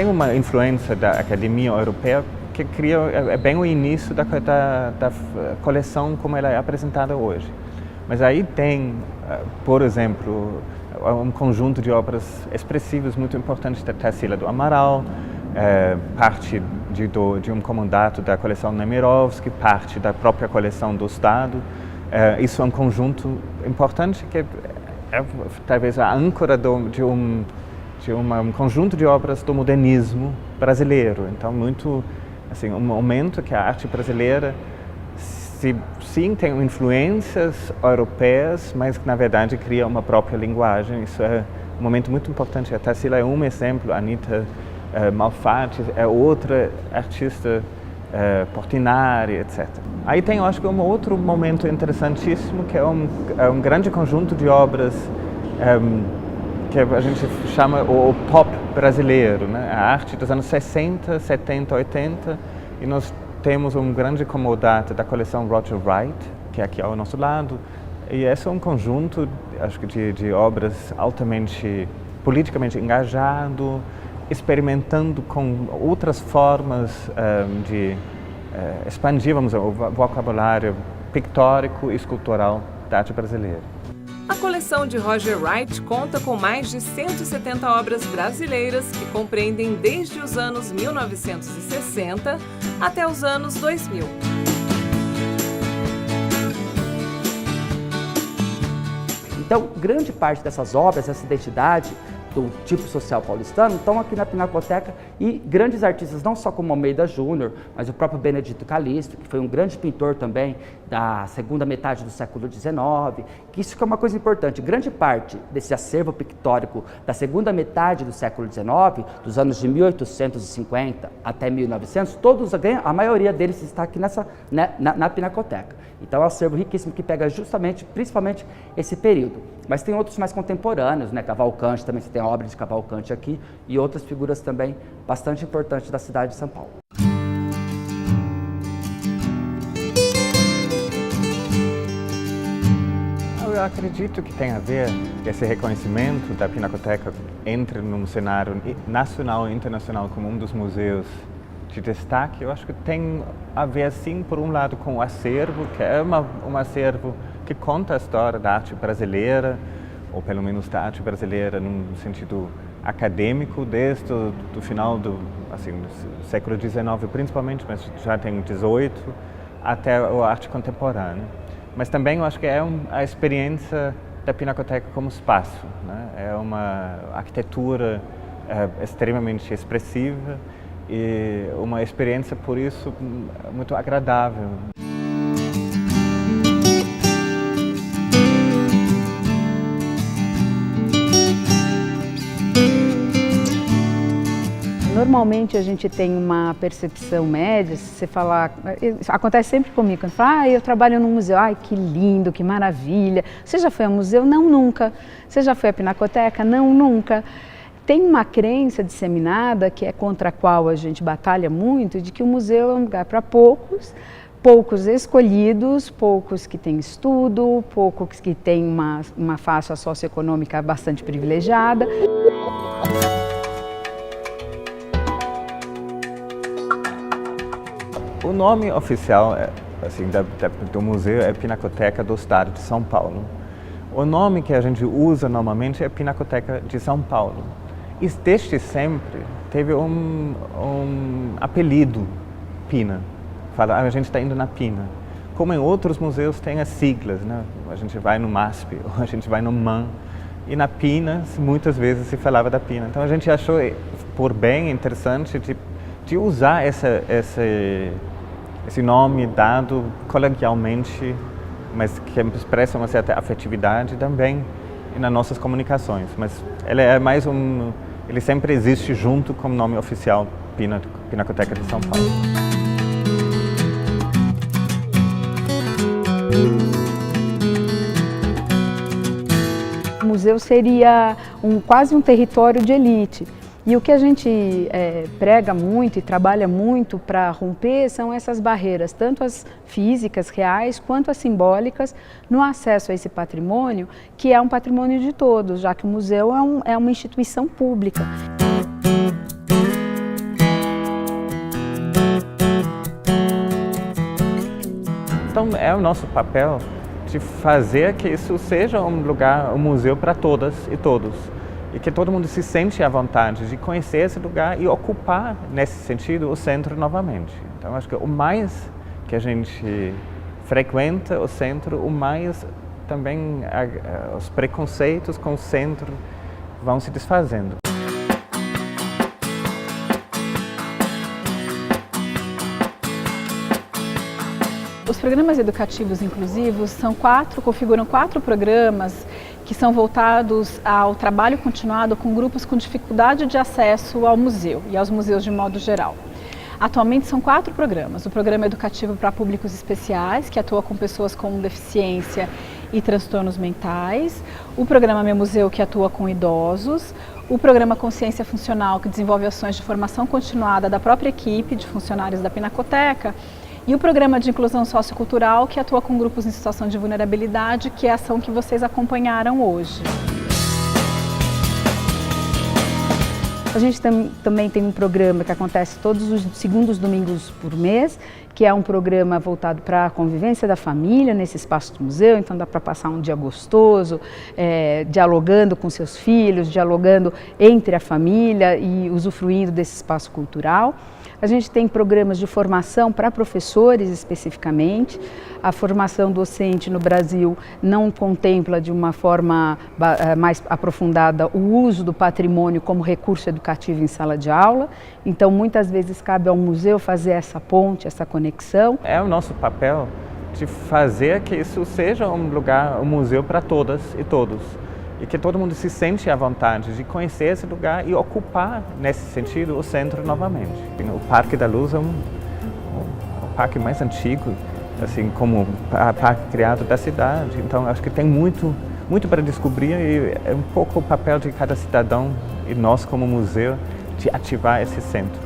tem uma influência da Academia Europeia que cria bem o início da coleção como ela é apresentada hoje. Mas aí tem, por exemplo, um conjunto de obras expressivas muito importantes da Tarsila do Amaral, parte de um comandato da coleção Nemirovsky, parte da própria coleção do Estado. Isso é um conjunto importante que é talvez a âncora de um conjunto de obras do modernismo brasileiro. Então, muito assim, um momento que a arte brasileira sim tem influências europeias, mas que na verdade cria uma própria linguagem. Isso é um momento muito importante. A Tarsila é um exemplo, a Anita Malfatti é outra artista, Portinari, etc. Aí tem, eu acho que um outro momento interessantíssimo, que é um grande conjunto de obras que a gente chama o pop brasileiro, né? A arte dos anos 60, 70, 80, e nós temos um grande comodato da coleção Roger Wright, que é aqui ao nosso lado, e esse é um conjunto, acho que de obras altamente politicamente engajado, experimentando com outras formas de expandir, vamos dizer, o vocabulário pictórico e escultural da arte brasileira. A coleção de Roger Wright conta com mais de 170 obras brasileiras que compreendem desde os anos 1960 até os anos 2000. Então, grande parte dessas obras, essa identidade do tipo social paulistano, estão aqui na Pinacoteca, e grandes artistas, não só como Almeida Júnior, mas o próprio Benedito Calixto, que foi um grande pintor também da segunda metade do século XIX, que isso que é uma coisa importante. Grande parte desse acervo pictórico da segunda metade do século XIX, dos anos de 1850 até 1900, a maioria deles está aqui na Pinacoteca. Então é um acervo riquíssimo que pega justamente, principalmente, esse período. Mas tem outros mais contemporâneos, né? Cavalcante, também você tem a obra de Cavalcante aqui, e outras figuras também bastante importantes da cidade de São Paulo. Eu acredito que tem a ver esse reconhecimento da Pinacoteca entre num cenário nacional e internacional como um dos museus de destaque. Eu acho que tem a ver, sim, por um lado, com o acervo, que é um acervo que conta a história da arte brasileira, ou pelo menos da arte brasileira num sentido acadêmico, desde o final do século XIX principalmente, mas já tem o XVIII, até a arte contemporânea. Mas também eu acho que é a experiência da Pinacoteca como espaço, né? É uma arquitetura extremamente expressiva e uma experiência, por isso, muito agradável. Normalmente a gente tem uma percepção média, se você falar, acontece sempre comigo, quando fala, eu trabalho num museu, ai que lindo, que maravilha. Você já foi ao museu? Não, nunca. Você já foi à Pinacoteca? Não, nunca. Tem uma crença disseminada, que é contra a qual a gente batalha muito, de que o museu é um lugar para poucos escolhidos, poucos que têm estudo, poucos que têm uma faixa socioeconômica bastante privilegiada. O nome oficial do museu é Pinacoteca do Estado de São Paulo. O nome que a gente usa normalmente é Pinacoteca de São Paulo. E desde sempre teve um apelido, Pina. Fala, a gente está indo na Pina. Como em outros museus tem as siglas, né? A gente vai no MASP, ou a gente vai no MAN. E na Pina, muitas vezes se falava da Pina. Então a gente achou por bem interessante de usar esse nome dado coloquialmente, mas que expressa uma certa afetividade também nas nossas comunicações. Mas ele é mais ele sempre existe junto com o nome oficial Pinacoteca de São Paulo. O museu seria quase um território de elite. E o que a gente prega muito e trabalha muito para romper são essas barreiras, tanto as físicas, reais, quanto as simbólicas, no acesso a esse patrimônio, que é um patrimônio de todos, já que o museu é uma instituição pública. Então é o nosso papel de fazer que isso seja um lugar, um museu para todas e todos. E que todo mundo se sente à vontade de conhecer esse lugar e ocupar, nesse sentido, o centro novamente. Então acho que o mais que a gente frequenta o centro, o mais também os preconceitos com o centro vão se desfazendo. Os programas educativos inclusivos configuram 4 programas que são voltados ao trabalho continuado com grupos com dificuldade de acesso ao museu e aos museus de modo geral. Atualmente são 4 programas. O programa educativo para públicos especiais, que atua com pessoas com deficiência e transtornos mentais. O programa Meu Museu, que atua com idosos. O programa Consciência Funcional, que desenvolve ações de formação continuada da própria equipe de funcionários da Pinacoteca. E o programa de inclusão sociocultural, que atua com grupos em situação de vulnerabilidade, que é a ação que vocês acompanharam hoje. A gente também tem um programa que acontece todos os segundos domingos por mês, que é um programa voltado para a convivência da família nesse espaço do museu, então dá para passar um dia gostoso, dialogando com seus filhos, dialogando entre a família e usufruindo desse espaço cultural. A gente tem programas de formação para professores especificamente. A formação docente no Brasil não contempla de uma forma mais aprofundada o uso do patrimônio como recurso educativo em sala de aula. Então, muitas vezes cabe ao museu fazer essa ponte, essa conexão. É o nosso papel de fazer que isso seja um lugar, um museu para todas e todos. E que todo mundo se sente à vontade de conhecer esse lugar e ocupar, nesse sentido, o centro novamente. O Parque da Luz é o parque mais antigo, assim como o parque criado da cidade. Então, acho que tem muito para descobrir e é um pouco o papel de cada cidadão e nós como museu de ativar esse centro.